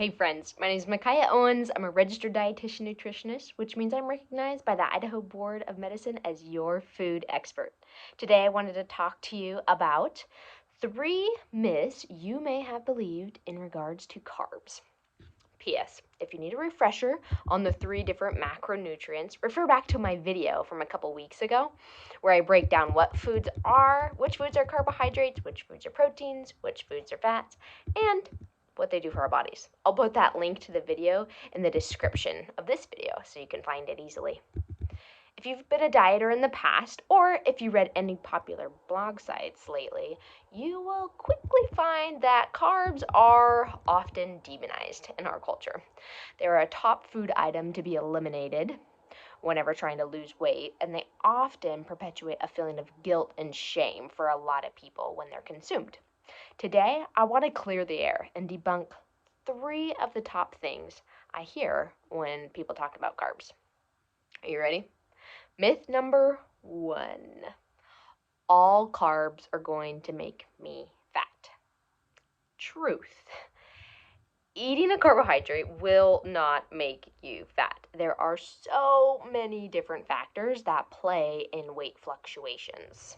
Hey friends, my name is Micaiah Owens. I'm a registered dietitian nutritionist, which means I'm recognized by the Idaho Board of Medicine as your food expert. Today I wanted to talk to you about 3 myths you may have believed in regards to carbs. P.S. If you need a refresher on the 3 different macronutrients, refer back to my video from a couple weeks ago where I break down what foods are, which foods are carbohydrates, which foods are proteins, which foods are fats, and what they do for our bodies. I'll put that link to the video in the description of this video so you can find it easily. If you've been a dieter in the past, or if you read any popular blog sites lately, you will quickly find that carbs are often demonized in our culture. They're a top food item to be eliminated whenever trying to lose weight, and they often perpetuate a feeling of guilt and shame for a lot of people when they're consumed. Today, I want to clear the air and debunk 3 of the top things I hear when people talk about carbs. Are you ready? Myth number 1. All carbs are going to make me fat. Truth. Eating a carbohydrate will not make you fat. There are so many different factors that play in weight fluctuations.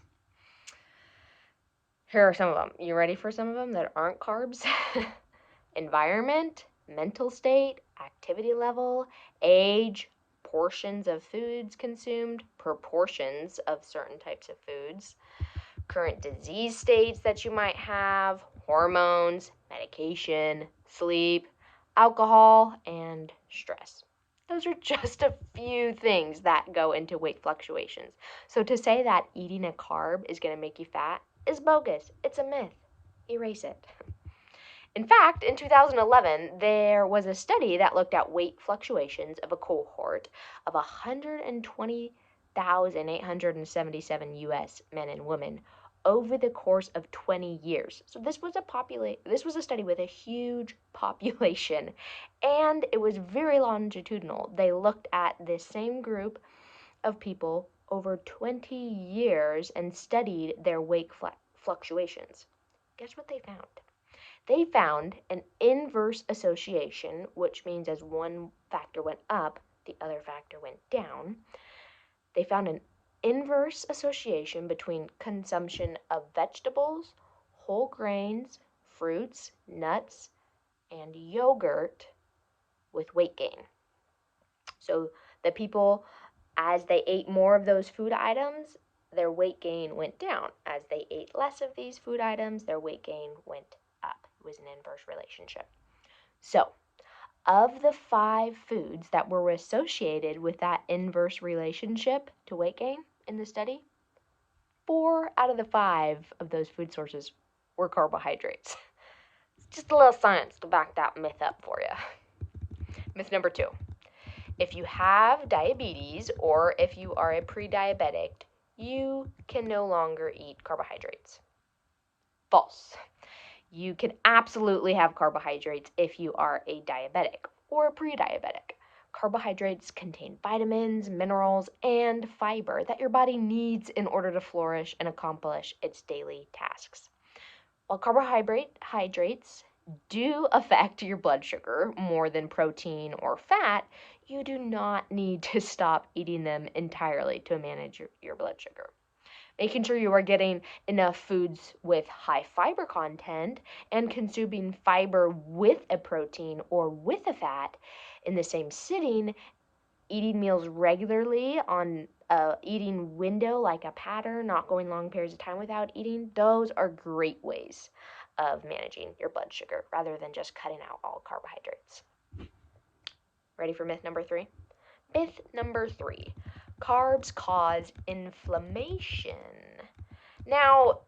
Here are some of them. You ready for some of them that aren't carbs? Environment, mental state, activity level, age, portions of foods consumed, proportions of certain types of foods, current disease states that you might have, hormones, medication, sleep, alcohol, and stress. Those are just a few things that go into weight fluctuations. So to say that eating a carb is going to make you fat is bogus. It's a myth. Erase it. In fact, in 2011, there was a study that looked at weight fluctuations of a cohort of 120,877 U.S. men and women over the course of 20 years. So this was a study with a huge population, and it was very longitudinal. They looked at this same group of people over 20 years and studied their weight fluctuations. Guess what they found? They found an inverse association, which means as one factor went up, the other factor went down. They found an inverse association between consumption of vegetables, whole grains, fruits, nuts, and yogurt with weight gain. So the people, as they ate more of those food items, their weight gain went down. As they ate less of these food items, their weight gain went up. It was an inverse relationship. So, of the 5 foods that were associated with that inverse relationship to weight gain in the study, 4 out of the 5 of those food sources were carbohydrates. Just a little science to back that myth up for you. Myth number 2. If you have diabetes or if you are a pre-diabetic, you can no longer eat carbohydrates. False. You can absolutely have carbohydrates if you are a diabetic or a pre-diabetic. Carbohydrates contain vitamins, minerals, and fiber that your body needs in order to flourish and accomplish its daily tasks. While carbohydrates do affect your blood sugar more than protein or fat, you do not need to stop eating them entirely to manage your blood sugar. Making sure you are getting enough foods with high fiber content and consuming fiber with a protein or with a fat in the same sitting, eating meals regularly on a eating window like a pattern, not going long periods of time without eating, those are great ways of managing your blood sugar rather than just cutting out all carbohydrates. Ready for myth number 3? Myth number 3. Carbs cause inflammation. Now,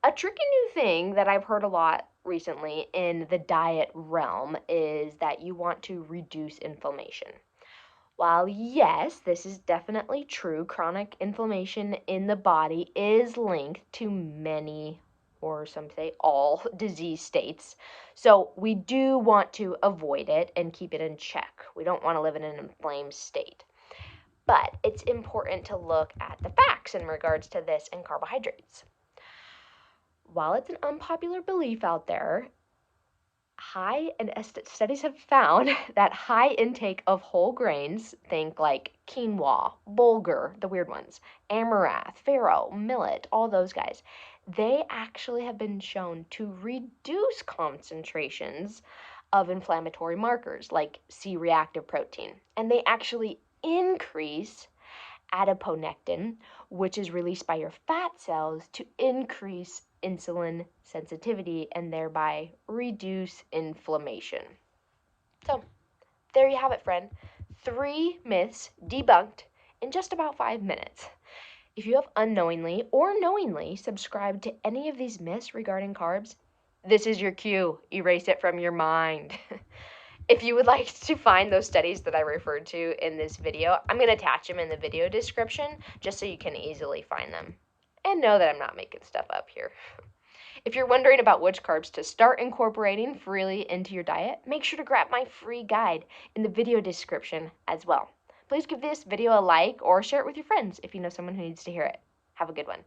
a tricky new thing that I've heard a lot recently in the diet realm is that you want to reduce inflammation. While yes, this is definitely true, chronic inflammation in the body is linked to many, or some say all, disease states. So we do want to avoid it and keep it in check. We don't want to live in an inflamed state. But it's important to look at the facts in regards to this and carbohydrates. While it's an unpopular belief out there, Studies have found that high intake of whole grains, think like quinoa, bulgur, the weird ones, amaranth, farro, millet, all those guys, they actually have been shown to reduce concentrations of inflammatory markers like C-reactive protein, and they actually increase adiponectin, which is released by your fat cells to increase insulin sensitivity and thereby reduce inflammation. So, there you have it, friend. 3 myths debunked in just about 5 minutes. If you have unknowingly or knowingly subscribed to any of these myths regarding carbs, this is your cue. Erase it from your mind. If you would like to find those studies that I referred to in this video, I'm going to attach them in the video description just so you can easily find them. And know that I'm not making stuff up here. If you're wondering about which carbs to start incorporating freely into your diet, make sure to grab my free guide in the video description as well. Please give this video a like or share it with your friends if you know someone who needs to hear it. Have a good one.